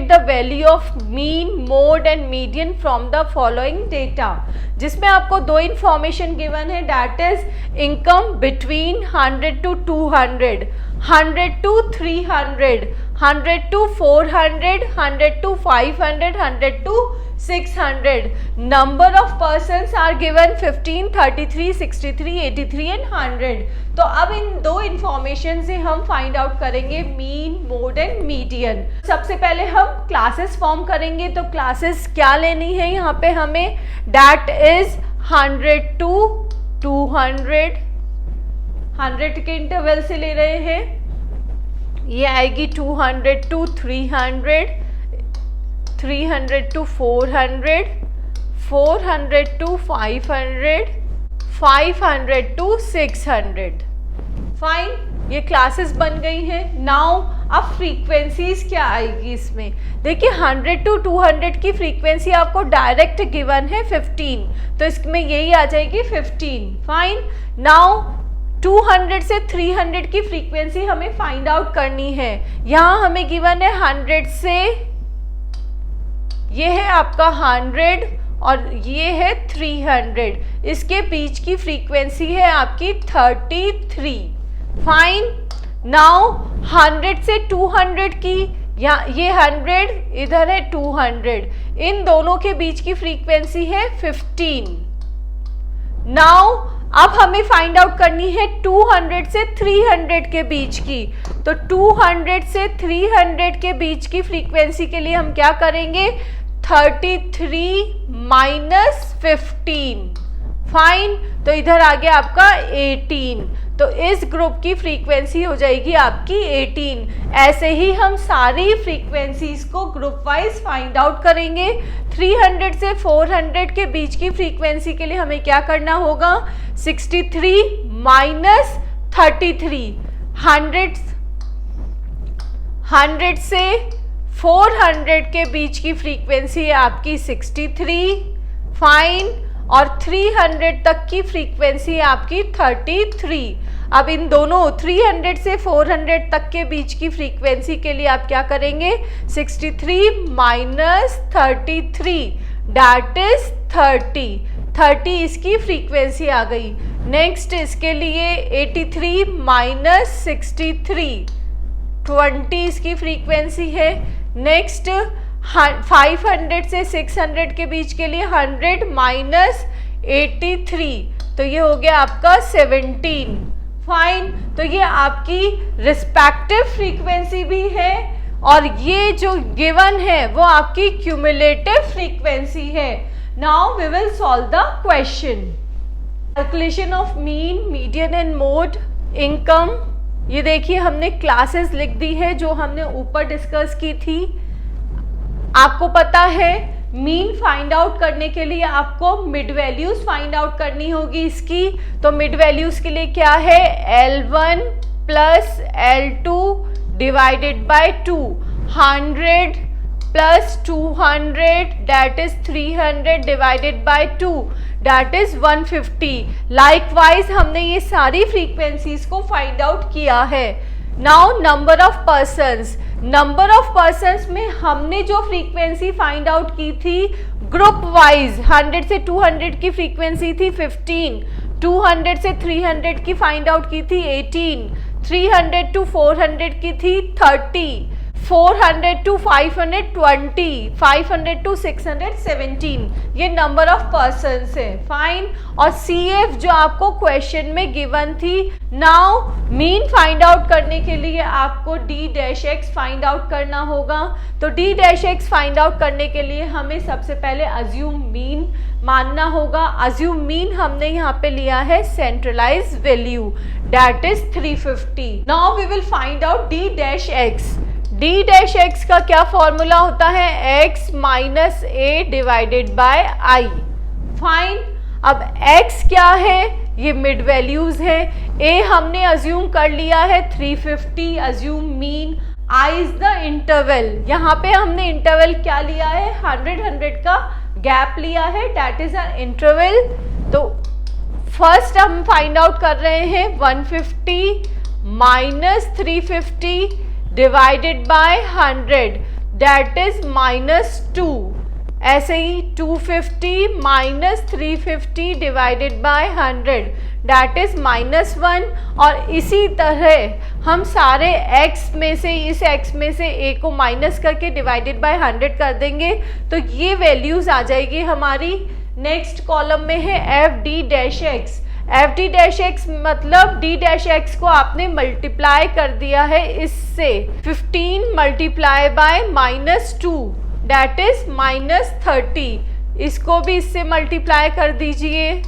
The value of mean, mode and median from the following data, जिसमें आपको दो information given है, that is income between 100 to 200, 100 to 300, 100 to 400, 100 to 500, 100 to 600. Number of persons are given 15, 33, 63, 83 and 100. तो अब इन दो information से हम find out करेंगे मीन, मोड एंड मीडियन। सबसे पहले हम क्लासेस फॉर्म करेंगे। तो क्लासेस क्या लेनी है यहाँ पे हमें, दैट इज 100 to 200, 100 के इंटरवल से ले रहे हैं। ये आएगी 200 to 300, 300 to 400, 400 to 500, 500 to 600। Fine, ये क्लासेस बन गई हैं। नाउ अब फ्रीक्वेंसीज क्या आएगी इसमें, देखिए 100 to 200 की फ्रीक्वेंसी आपको डायरेक्ट गिवन है 15, तो इसमें यही आ जाएगी 15। फाइन, नाउ 200 से 300 की फ्रीक्वेंसी हमें फाइंड आउट करनी है। यहाँ हमें गिवन है 100 से, ये है आपका 100 और ये है 300, इसके बीच की फ्रीक्वेंसी है आपकी 33। फाइन, नाउ 100 से 200 की, ये 100 इधर है 200, इन दोनों के बीच की फ्रीक्वेंसी है 15। नाउ अब हमें फाइंड आउट करनी है 200 से 300 के बीच की। तो 200 से 300 के बीच की फ्रीक्वेंसी के लिए हम क्या करेंगे, 33 माइनस 15। फाइन, तो इधर आ गया आपका 18, तो इस ग्रुप की फ्रीक्वेंसी हो जाएगी आपकी 18। ऐसे ही हम सारी फ्रीक्वेंसीज को ग्रुप वाइज फाइंड आउट करेंगे। 300 से 400 के बीच की फ्रीक्वेंसी के लिए हमें क्या करना होगा, 63 माइनस 33, 100 से 400 के बीच की फ्रीक्वेंसी है आपकी 63। फाइन, और 300 तक की फ्रीक्वेंसी है आपकी 33। अब इन दोनों 300 से 400 तक के बीच की फ्रीक्वेंसी के लिए आप क्या करेंगे, 63 माइनस 33, दैट इज 30 इसकी फ्रीक्वेंसी आ गई। नेक्स्ट इसके लिए 83 माइनस 63, 20 इसकी फ्रीक्वेंसी है। नेक्स्ट 500 से 600 के बीच के लिए 100 माइनस 83, तो ये हो गया आपका 17। फाइन, तो ये आपकी रिस्पेक्टिव फ्रीक्वेंसी भी है और ये जो गिवन है वो आपकी क्यूमुलेटिव फ्रीक्वेंसी है। Now we will solve the question. Calculation of mean, median and mode, income. ये देखिए हमने क्लासेस लिख दी है जो हमने ऊपर डिस्कस की थी। आपको पता है मीन फाइंड आउट करने के लिए आपको मिड वैल्यूज फाइंड आउट करनी होगी इसकी। तो मिड वैल्यूज के लिए क्या है, L1 plus L2 divided by 2, 100 plus 200 that is 300 divided by 2 that is 150। Likewise हमने ये सारी फ्रीक्वेंसीज को फाइंड आउट किया है। Now number of persons, number of persons में हमने जो फ्रीक्वेंसी फाइंड आउट की थी ग्रुप वाइज, 100 से 200 की फ्रीक्वेंसी थी 15, 200 से 300 की फाइंड आउट की थी 18, 300 to 400 की थी 30, 400 to 500 20, 500 to 600 17। ये नंबर ऑफ पर्सन्स है। फाइन, और CF जो आपको क्वेश्चन में गिवन थी। नाउ मीन फाइंड आउट करने के लिए आपको D' फाइंड आउट करना होगा। तो D' फाइंड आउट करने के लिए हमें सबसे पहले अज्यूम मीन मानना होगा। अज्यूम मीन हमने यहाँ पे लिया है centralize value, that is 350। Now we will find out D'। D' का क्या फॉर्मूला होता है, x minus a divided by i. Fine, अब x क्या है, ये मिड वैल्यूज है। a हमने अज्यूम कर लिया है 350, assume mean. i is the interval, यहाँ पे हमने इंटरवल क्या लिया है, 100 का गैप लिया है, दैट इज अ इंटरवल। तो फर्स्ट हम फाइंड आउट कर रहे हैं 150 minus 350 divided by 100 that is -2। ऐसे ही 250 minus 350 divided by 100 that is -1। और इसी तरह हम सारे x में से, इस x में से a को माइनस करके डिवाइडेड बाय 100 कर देंगे तो ये वैल्यूज आ जाएगी हमारी। नेक्स्ट कॉलम में है fd-x। fd-x मतलब d-x को आपने मल्टीप्लाई कर दिया है इससे, 15 मल्टीप्लाई बाय -2 दैट इज -30। इसको भी इससे मल्टीप्लाई कर दीजिए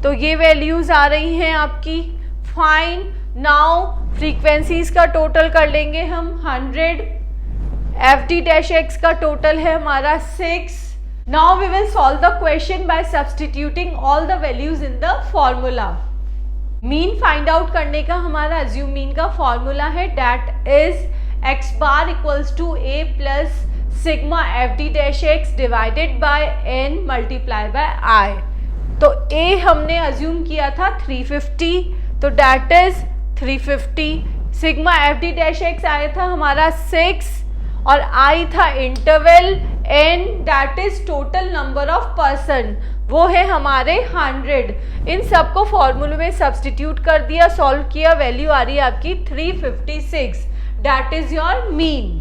तो ये वैल्यूज आ रही हैं आपकी। फाइन, नाउ फ्रीक्वेंसीज का टोटल कर लेंगे हम 100। fd-x का टोटल है हमारा 6। Now we will solve the question by substituting all the values in the formula. Mean find out करने का हमारा अज्यूम मीन का फॉर्मूला है that is x bar equals to a plus sigma fd-x divided by n multiply by i। तो a हमने assume किया था 350 तो दैट इज 350। सिग्मा fd-x आया था हमारा 6 और i था interval, n that is total number of person, वो है हमारे 100। इन सबको फॉर्मूले में सब्सटीट्यूट कर दिया, सॉल्व किया, वैल्यू आ रही है आपकी 356 that is your mean.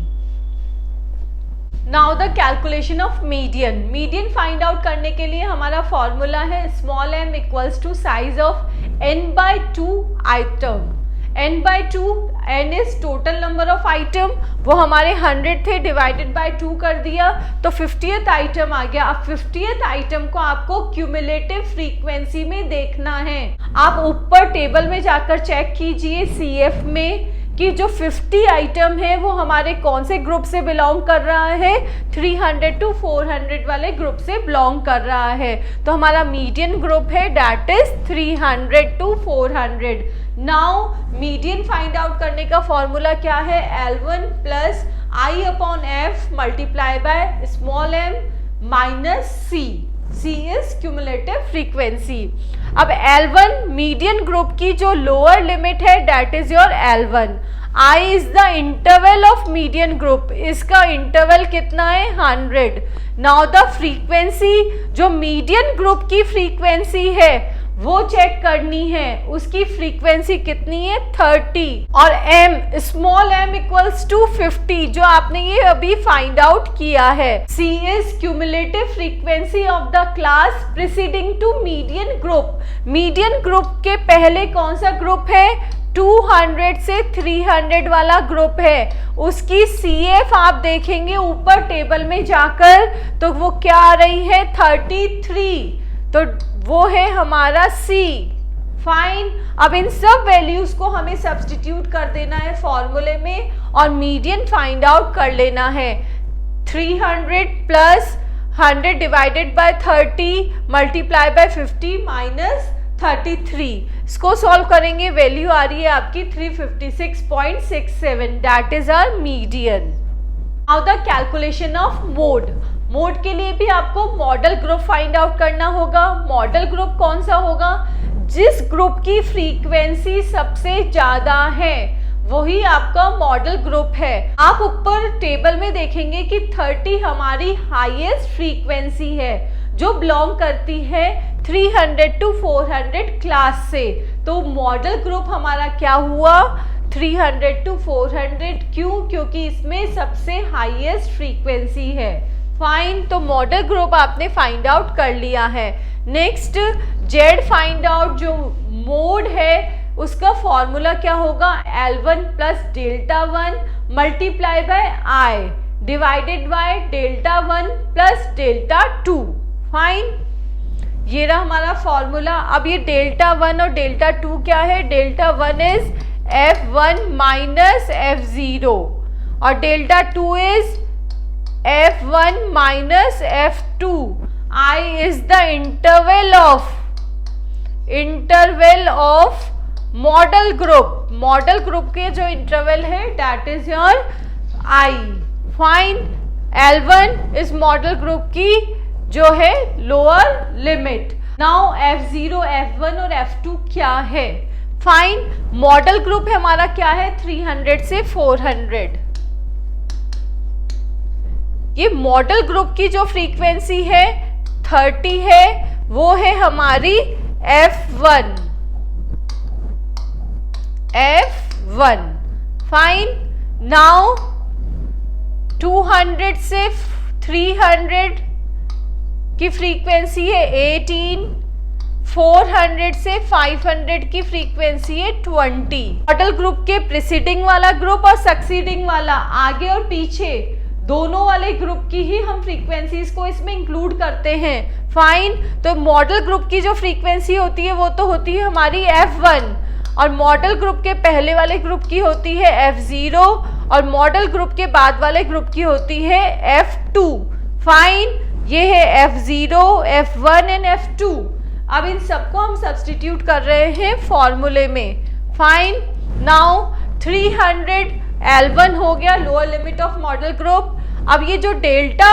Now the calculation of median. Median find out करने के लिए हमारा फॉर्मूला है small m equals to size of n/2 item. n/2, n is total number of item, वो हमारे 100 थे, डिवाइडेड बाय 2 कर दिया तो 50th आइटम आ गया। अब 50th आइटम को आपको क्यूमुलेटिव फ्रीक्वेंसी में देखना है। आप ऊपर टेबल में जाकर चेक कीजिए CF में कि जो 50 आइटम है वो हमारे कौन से ग्रुप से बिलोंग कर रहा है, 300 to 400 वाले ग्रुप से बिलोंग कर रहा है। तो हमारा मीडियन ग्रुप है that is 300 to 400। Now median find out करने का फॉर्मूला क्या है, L1 plus I upon F multiply by small m minus C। C is cumulative frequency. अब L1 मीडियन ग्रुप की जो लोअर लिमिट है that is your L1। I is the interval of median group, इसका interval कितना है 100। Now the frequency, जो median group की frequency है वो चेक करनी है, उसकी फ्रीक्वेंसी कितनी है 30। और m small m equals to 50 जो आपने ये अभी फाइंड आउट किया है। C is cumulative frequency of the class preceding to median group. Median group के पहले कौन सा ग्रुप है, 200 से 300 वाला ग्रुप है, उसकी CF आप देखेंगे ऊपर टेबल में जाकर तो वो क्या आ रही है 33, तो वो है हमारा C। फाइन, अब इन सब वैल्यूज को हमें सब्सटीट्यूट कर देना है फॉर्मूले में और मीडियन फाइंड आउट कर लेना है। 300 plus 100 divided by 30 multiply by 50 minus 33। इसको सॉल्व करेंगे, वैल्यू आ रही है आपकी 356.67 that is our median. Now the calculation of mode. Mode के लिए भी आपको मॉडल ग्रुप फाइंड आउट करना होगा। मॉडल ग्रुप कौन सा होगा, जिस ग्रुप की फ्रीक्वेंसी सबसे ज्यादा है वही आपका मॉडल ग्रुप है। आप ऊपर टेबल में देखेंगे कि 30 हमारी हाईएस्ट फ्रीक्वेंसी है जो बिलोंग करती है 300 to 400 क्लास से। तो मॉडल ग्रुप हमारा क्या हुआ 300 to 400, क्यों, क्योंकि इसमें सबसे हाईएस्ट फ्रीक्वेंसी है। फाइन, तो मॉडल ग्रुप आपने फाइंड आउट कर लिया है। नेक्स्ट जेड फाइंड आउट, जो मोड है उसका फॉर्मूला क्या होगा, L1 plus delta 1 multiply by I divided by delta 1 plus delta 2। Fine, ये रहा हमारा फॉर्मूला। अब ये डेल्टा 1 और डेल्टा 2 क्या है, delta 1 is F1 minus F0 और delta 2 is F1 minus F2। I is the interval of model group. Model group के जो इंटरवल है that is your I। Fine, L1 इस मॉडल ग्रुप की जो है lower limit. Now F0, F1 और F2 क्या है। फाइन, मॉडल ग्रुप हमारा क्या है 300 से 400। ये मॉडल ग्रुप की जो फ्रीक्वेंसी है 30 है, वो है हमारी F1। फाइन। नाउ 200 से 300 की फ्रीक्वेंसी है 18, 400 से 500 की फ्रीक्वेंसी है 20। मॉडल ग्रुप के प्रीसीडिंग वाला ग्रुप और सक्सीडिंग वाला, आगे और पीछे दोनों वाले ग्रुप की ही हम फ्रीक्वेंसीज को इसमें इंक्लूड करते हैं। फाइन। तो मॉडल ग्रुप की जो फ्रीक्वेंसी होती है वो तो होती है हमारी F1, और मॉडल ग्रुप के पहले वाले ग्रुप की होती है F0, और मॉडल ग्रुप के बाद वाले ग्रुप की होती है F2। फाइन। ये है F0, F1 एंड F2। अब इन सबको हम सब्सटीट्यूट कर रहे हैं फॉर्मूले में। फाइन। नाउ 300 L1 हो गया lower limit of model group. अब ये जो डेल्टा